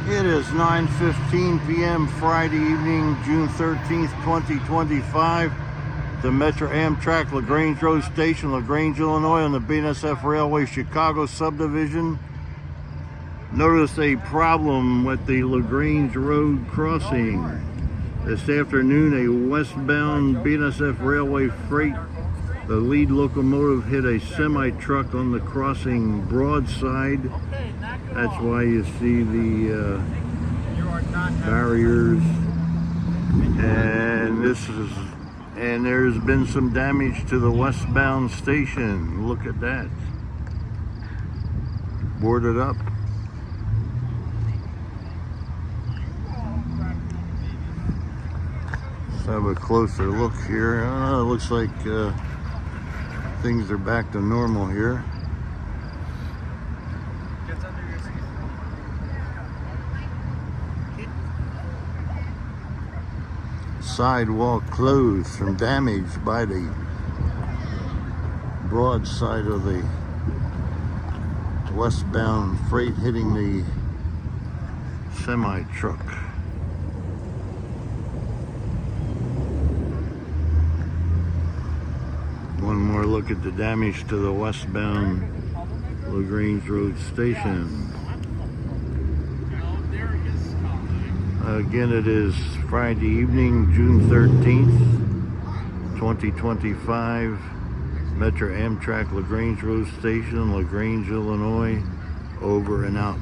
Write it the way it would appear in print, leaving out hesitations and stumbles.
It is 9:15 p.m. Friday evening, June 13th, 2025. The Metra Amtrak LaGrange Road Station, LaGrange, Illinois, on the BNSF Railway Chicago subdivision. Notice a problem with the LaGrange Road crossing. This afternoon, a westbound BNSF Railway freight, the lead locomotive, hit a semi-truck on the crossing broadside. That's why you see the barriers, and there's been some damage to the westbound station. Look at that, boarded up. Let's have a closer look here. It looks like things are back to normal here. Sidewalk closed from damage by the broadside of the westbound freight hitting the semi-truck. One more look at the damage to the westbound LaGrange Road Station. Again, it is Friday evening, June 13th, 2025. Metra Amtrak LaGrange Road Station, LaGrange, Illinois. Over and out.